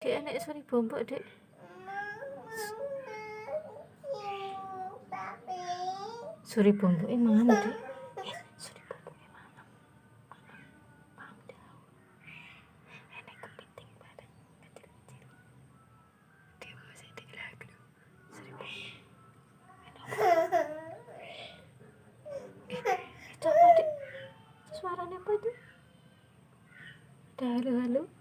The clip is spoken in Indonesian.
Dek enek suri bombok, Dek. Suri bomboknya mana, Dek? Suri bomboknya mana? Paham dah. Enek kepiting bareng kecil-kecil. Dia masih di lagu. Suri bombok. Itu apa, Dek? Suaranya apa itu? Halo, halo.